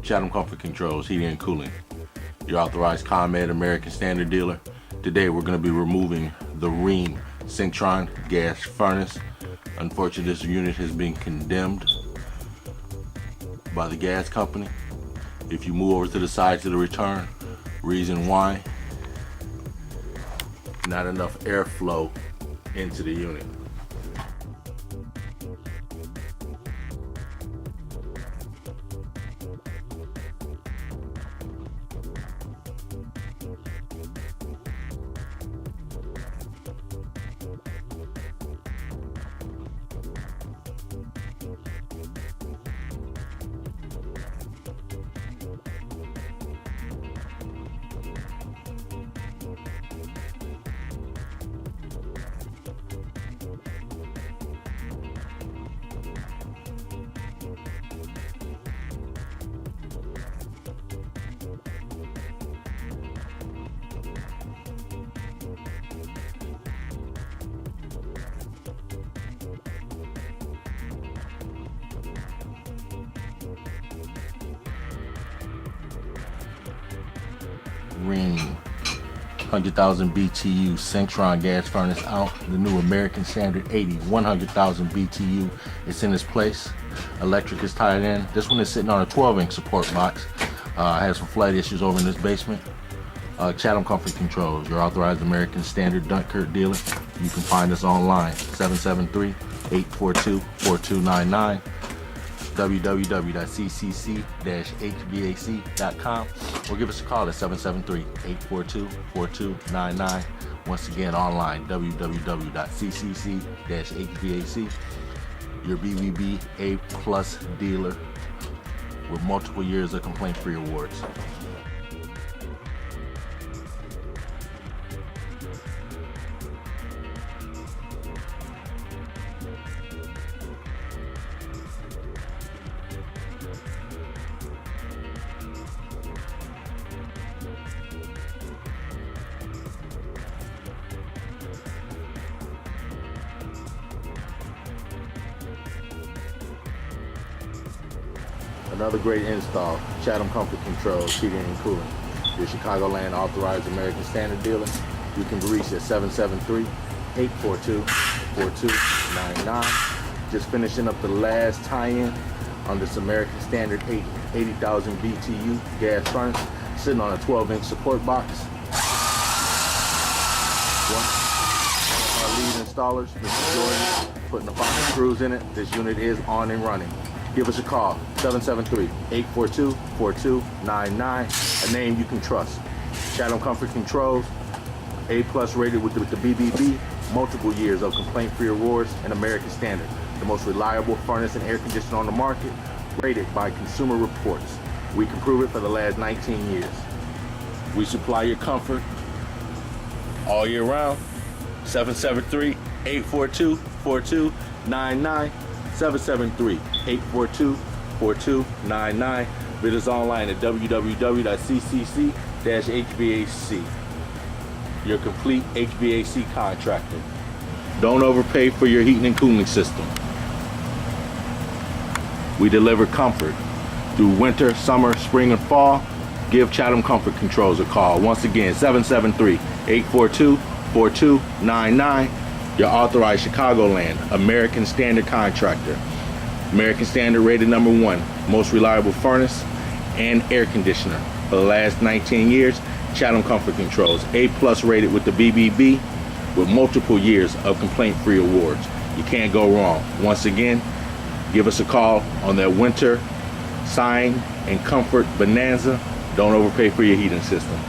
Chatham Comfort Controls, Heating and Cooling, your authorized ComEd American Standard dealer. Today we're going to be removing the Rheem Centron gas furnace. Unfortunately, this unit has been condemned by the gas company. If you move over to the side to the return, reason why, not enough airflow into the unit. Rheem 100,000 BTU Centron gas furnace out. The new American Standard 80 100,000 BTU. It's in its place. Electric is tied in. This one is sitting on a 12-inch support box. I had some flight issues over in this basement. Chatham Comfort Controls, your authorized American Standard Dunkirk dealer. You can find us online, 773-842-4299. www.ccc-hvac.com, or give us a call at 773-842-4299. Once again, online, www.ccc-hvac, your BBB A+ dealer with multiple years of complaint-free awards. Another great install, Chatham Comfort Controls, Heating and Cooling, your Chicagoland authorized American Standard dealer. You can be reached at 773-842-4299. Just finishing up the last tie-in on this American Standard 80,000 BTU gas furnace, sitting on a 12-inch support box. One of our lead installers, Mr. Jordan, putting the final screws in it. This unit is on and running. Give us a call, 773-842-4299, a name you can trust. Chatham Comfort Controls, A+ rated with the BBB, multiple years of complaint-free awards, and American Standard, the most reliable furnace and air conditioner on the market, rated by Consumer Reports. We can prove it for the last 19 years. We supply your comfort all year round. 773-842-4299. 773-842-4299. Visit us online at www.ccc-hvac. Your complete HVAC contractor. Don't overpay for your heating and cooling system. We deliver comfort through winter, summer, spring, and fall. Give Chatham Comfort Controls a call. Once again, 773-842-4299. Your authorized Chicagoland American Standard contractor. American Standard rated #1, most reliable furnace and air conditioner for the last 19 years. Chatham Comfort Controls, A+ rated with the BBB, with multiple years of complaint-free awards. You can't go wrong. Once again, give us a call on that winter sign and comfort bonanza. Don't overpay for your heating system.